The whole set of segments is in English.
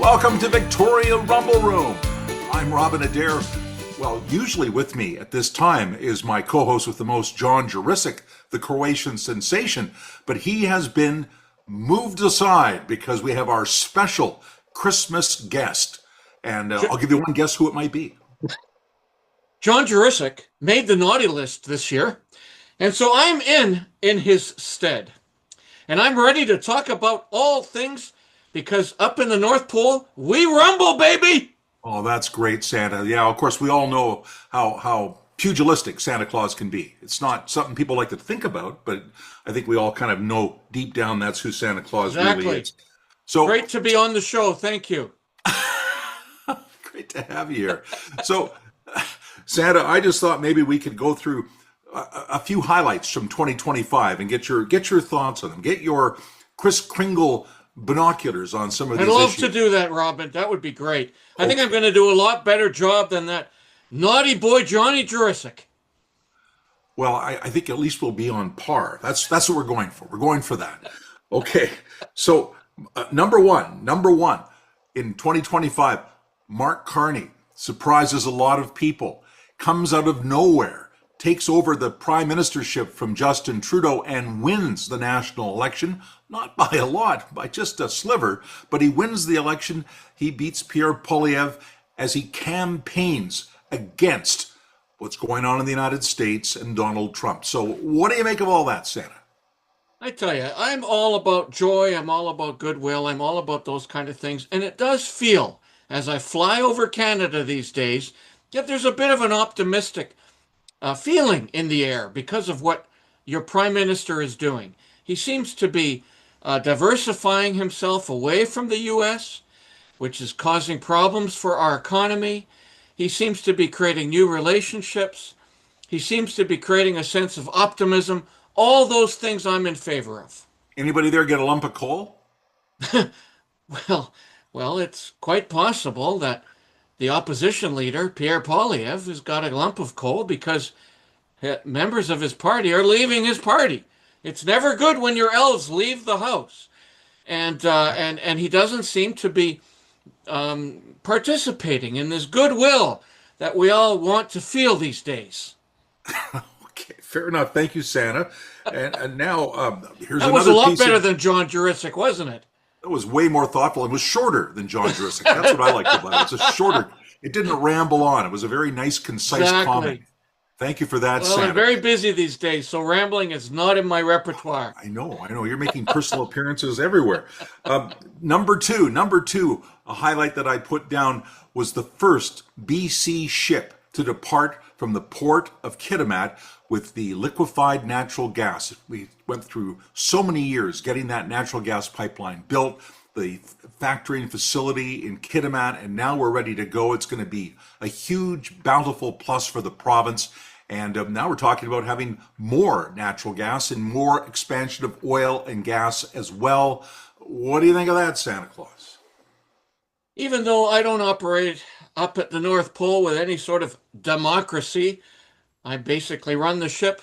Welcome to Victoria Rumble Room. I'm Robin Adair. Well, usually with me at this time is my co-host with the most, John Juricic, the Croatian sensation, but he has been moved aside because we have our special Christmas guest. And I'll give you one guess who it might be. John Juricic made the naughty list this year, and so I'm in his stead. And I'm ready to talk about all things because up in the North Pole, we rumble, baby! Oh, that's great, Santa. Yeah, of course, we all know how pugilistic Santa Claus can be. It's not something people like to think about, but I think we all kind of know deep down that's who Santa Claus really is. So great to be on the show. Thank you. Great to have you here. So, Santa, I just thought maybe we could go through a few highlights from 2025 and get your thoughts on them. Get your Kris Kringle binoculars on some of these issues. I'd love to do that, Robin. That would be great. I think I'm going to do a lot better job than that naughty boy Johnny Juricic. Well, I think at least we'll be on par. That's what we're going for. We're going for that. Okay. So number one in 2025, Mark Carney surprises a lot of people, comes out of nowhere, takes over the prime ministership from Justin Trudeau and wins the national election, not by a lot, by just a sliver, but he wins the election. He beats Pierre Poilievre as he campaigns against what's going on in the United States and Donald Trump. So what do you make of all that, Santa? I tell you, I'm all about joy. I'm all about goodwill. I'm all about those kind of things. And it does feel, as I fly over Canada these days, that there's a bit of an optimistic feeling in the air because of what your prime minister is doing. He seems to be diversifying himself away from the U.S., which is causing problems for our economy. He seems to be creating new relationships. He seems to be creating a sense of optimism. All those things I'm in favor of. Anybody there get a lump of coal? Well, it's quite possible that the opposition leader, Pierre Poilievre, has got a lump of coal because members of his party are leaving his party. It's never good when your elves leave the house. And he doesn't seem to be participating in this goodwill that we all want to feel these days. Okay, fair enough. Thank you, Santa. And now here's that another was a lot piece better than John Juricic, wasn't it? It was way more thoughtful. It was shorter than John Juricic. That's what I liked about it. It's a shorter. It didn't ramble on. It was a very nice, concise comment. Thank you for that, well, Santa. I'm very busy these days, so rambling is not in my repertoire. I know. You're making personal appearances everywhere. Number two, a highlight that I put down was the first BC ship to depart from the port of Kitimat with the liquefied natural gas. We went through so many years getting that natural gas pipeline built, the factory facility in Kitimat, and now we're ready to go. It's going to be a huge, bountiful plus for the province. And now we're talking about having more natural gas and more expansion of oil and gas as well. What do you think of that, Santa Claus? Even though I don't operate up at the North Pole with any sort of democracy, I basically run the ship.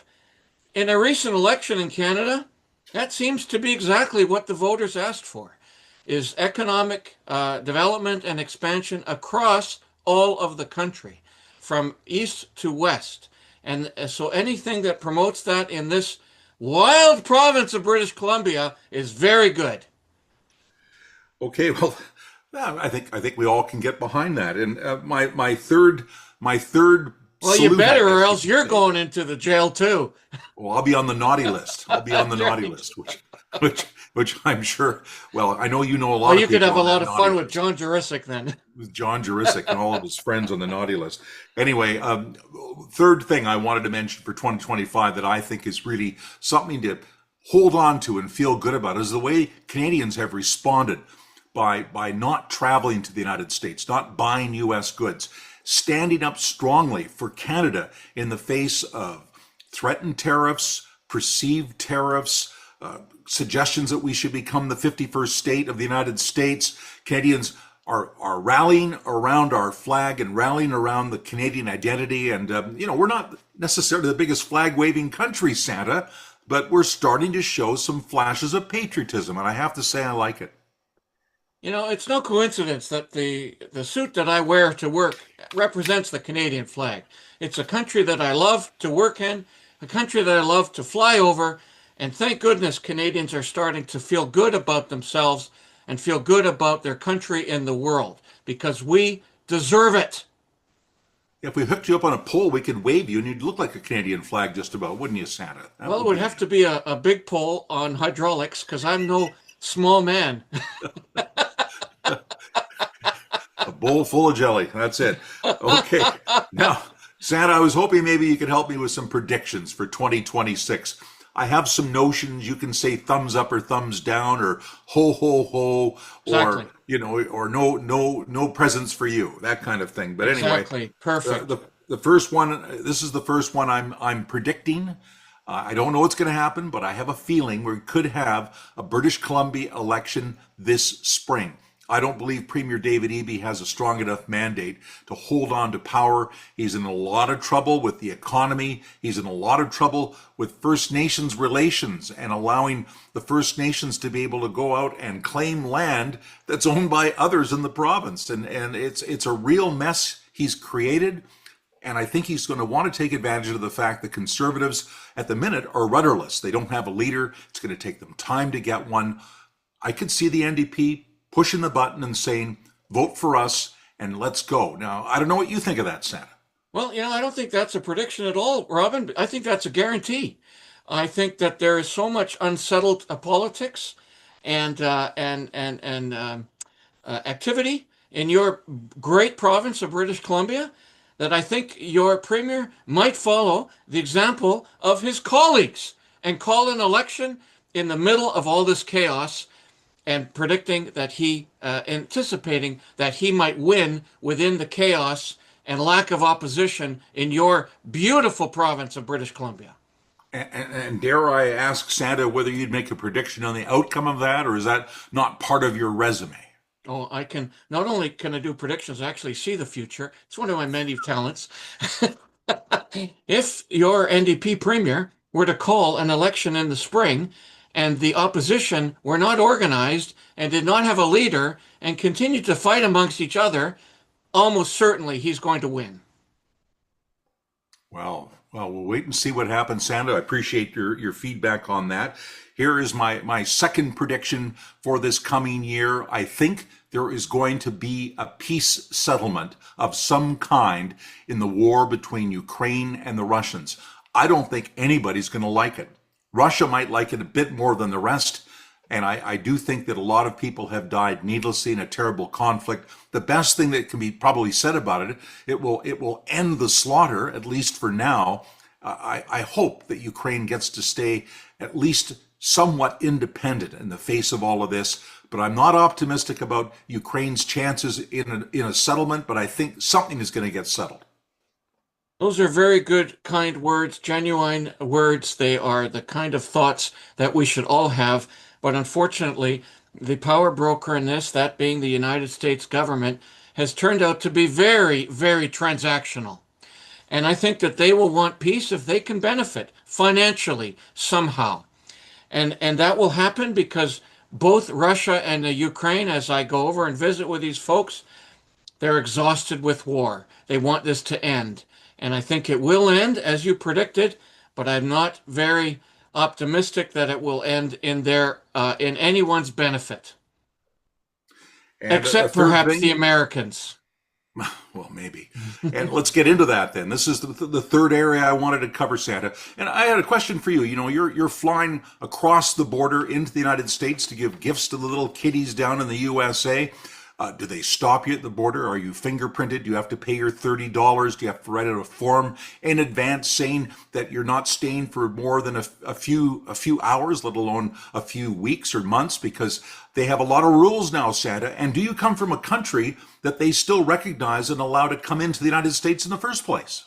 In a recent election in Canada, that seems to be exactly what the voters asked for, is economic development and expansion across all of the country, from east to west. And so anything that promotes that in this wild province of British Columbia is very good. Okay, well, I think we all can get behind that. And my third. Well, you better, or else you're going into the jail too. Well, I'll be on the naughty list. I'll be on the naughty list, which I'm sure. Well, I know you know a lot. Well, you you could have a lot of fun with John Juricic then. With John Juricic and all of his friends on the naughty list. Anyway, third thing I wanted to mention for 2025 that I think is really something to hold on to and feel good about is the way Canadians have responded by not traveling to the United States, not buying U.S. goods, standing up strongly for Canada in the face of threatened tariffs, perceived tariffs, suggestions that we should become the 51st state of the United States. Canadians are rallying around our flag and rallying around the Canadian identity. And, we're not necessarily the biggest flag-waving country, Santa, but we're starting to show some flashes of patriotism. And I have to say I like it. It's no coincidence that the suit that I wear to work represents the Canadian flag. It's a country that I love to work in, a country that I love to fly over, and thank goodness Canadians are starting to feel good about themselves and feel good about their country in the world because we deserve it. If we hooked you up on a pole, we could wave you and you'd look like a Canadian flag just about, wouldn't you, Santa? That Well, it would would be have to be a big pole on hydraulics because I'm no small man. a bowl full of jelly. That's it. Okay. Now, Santa, I was hoping maybe you could help me with some predictions for 2026. I have some notions. You can say thumbs up or thumbs down or ho ho ho or Exactly. or no presents for you, that kind of thing. But anyway, Exactly. the Perfect. the, the first one, this is the first one I'm predicting. I don't know what's going to happen, but I have a feeling we could have a British Columbia election this spring. I don't believe Premier David Eby has a strong enough mandate to hold on to power. He's in a lot of trouble with the economy. He's in a lot of trouble with First Nations relations and allowing the First Nations to be able to go out and claim land that's owned by others in the province. And it's a real mess he's created. And I think he's going to want to take advantage of the fact that conservatives at the minute are rudderless. They don't have a leader. It's going to take them time to get one. I could see the NDP pushing the button and saying, vote for us and let's go. Now, I don't know what you think of that, Santa. Well, I don't think that's a prediction at all, Robin. I think that's a guarantee. I think that there is so much unsettled politics and activity in your great province of British Columbia that I think your premier might follow the example of his colleagues and call an election in the middle of all this chaos and predicting that anticipating that he might win within the chaos and lack of opposition in your beautiful province of British Columbia. And dare I ask Santa whether you'd make a prediction on the outcome of that, or is that not part of your resume? Oh, I can not only can I do predictions, I actually see the future. It's one of my many talents. If your NDP premier were to call an election in the spring and the opposition were not organized and did not have a leader and continued to fight amongst each other, almost certainly he's going to win. Well, we'll wait and see what happens, Santa. I appreciate your feedback on that. Here is my second prediction for this coming year. I think there is going to be a peace settlement of some kind in the war between Ukraine and the Russians. I don't think anybody's going to like it. Russia might like it a bit more than the rest. And I do think that a lot of people have died needlessly in a terrible conflict. The best thing that can be probably said about it, it will end the slaughter, at least for now. I hope that Ukraine gets to stay at least somewhat independent in the face of all of this. But I'm not optimistic about Ukraine's chances in a settlement, but I think something is going to get settled. Those are very good, kind words, genuine words. They are the kind of thoughts that we should all have. But unfortunately, the power broker in this, that being the United States government, has turned out to be very, very transactional. And I think that they will want peace if they can benefit financially somehow. And that will happen because both Russia and the Ukraine, as I go over and visit with these folks, they're exhausted with war. They want this to end. And I think it will end, as you predicted, but I'm not very optimistic that it will end in anyone's benefit, And a except third perhaps thing, the Americans. well, maybe. And let's get into that then. This is the third area I wanted to cover, Santa. And I had a question for you. You know, you're flying across the border into the United States to give gifts to the little kiddies down in the USA. Do they stop you at the border? Are you fingerprinted? Do you have to pay your $30? Do you have to write out a form in advance saying that you're not staying for more than a few hours, let alone a few weeks or months? Because they have a lot of rules now, Santa. And do you come from a country that they still recognize and allow to come into the United States in the first place?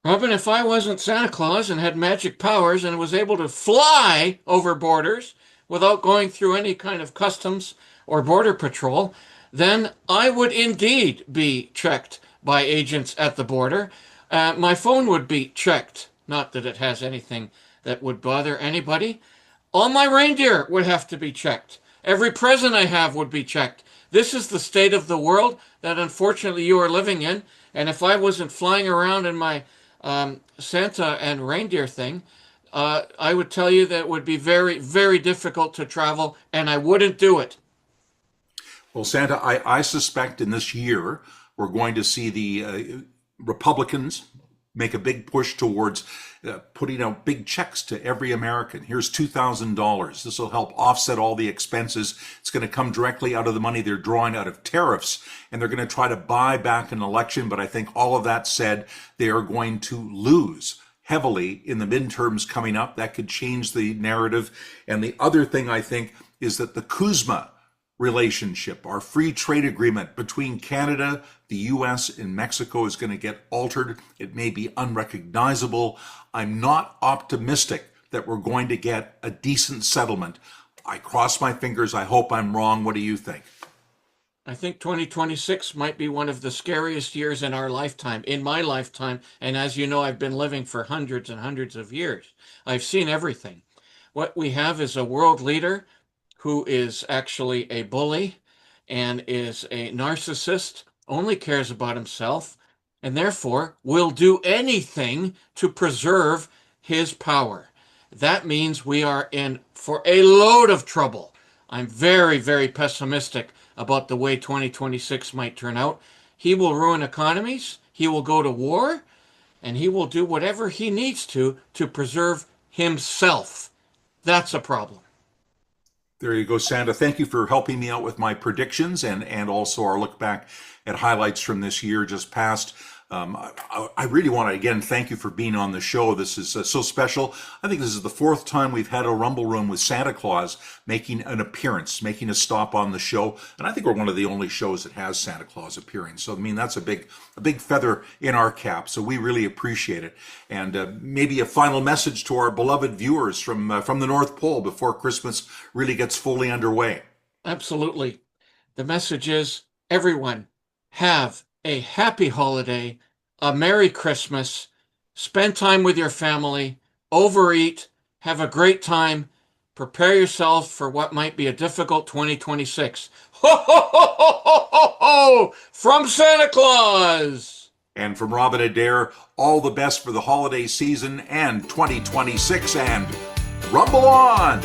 Robin, if I wasn't Santa Claus and had magic powers and was able to fly over borders without going through any kind of customs or border patrol, then I would indeed be checked by agents at the border. My phone would be checked. Not that it has anything that would bother anybody. All my reindeer would have to be checked. Every present I have would be checked This is the state of the world that unfortunately you are living in. And if I wasn't flying around in my Santa and reindeer thing, I would tell you that it would be very, very difficult to travel, and I wouldn't do it. Well, Santa, I suspect in this year we're going to see the Republicans make a big push towards putting out big checks to every American. Here's $2,000. This will help offset all the expenses. It's going to come directly out of the money they're drawing out of tariffs, and they're going to try to buy back an election. But I think all of that said, they are going to lose heavily in the midterms coming up. That could change the narrative. And the other thing I think is that the Kuzma relationship, our free trade agreement between Canada, the US, and Mexico is going to get altered. It may be unrecognizable. I'm not optimistic that we're going to get a decent settlement. I cross my fingers. I hope I'm wrong. What do you think? I think 2026 might be one of the scariest years in our lifetime, in my lifetime. And as you know, I've been living for hundreds and hundreds of years. I've seen everything. What we have is a world leader who is actually a bully and is a narcissist, only cares about himself, and therefore will do anything to preserve his power. That means we are in for a load of trouble. I'm very, very pessimistic about the way 2026 might turn out. He will ruin economies, he will go to war, and he will do whatever he needs to preserve himself. That's a problem. There you go, Santa. Thank you for helping me out with my predictions and also our look back at highlights from this year just past. I really want to, again, thank you for being on the show. This is so special. I think this is the fourth time we've had a Rumble Room with Santa Claus making an appearance, making a stop on the show. And I think we're one of the only shows that has Santa Claus appearing. So, I mean, that's a big feather in our cap. So we really appreciate it. And maybe a final message to our beloved viewers from the North Pole before Christmas really gets fully underway. Absolutely. The message is, everyone, have a happy holiday, a Merry Christmas, spend time with your family, overeat, have a great time, prepare yourself for what might be a difficult 2026. Ho, ho, ho, ho, ho, ho, ho, from Santa Claus! And from Rob and Adair, all the best for the holiday season and 2026, and rumble on!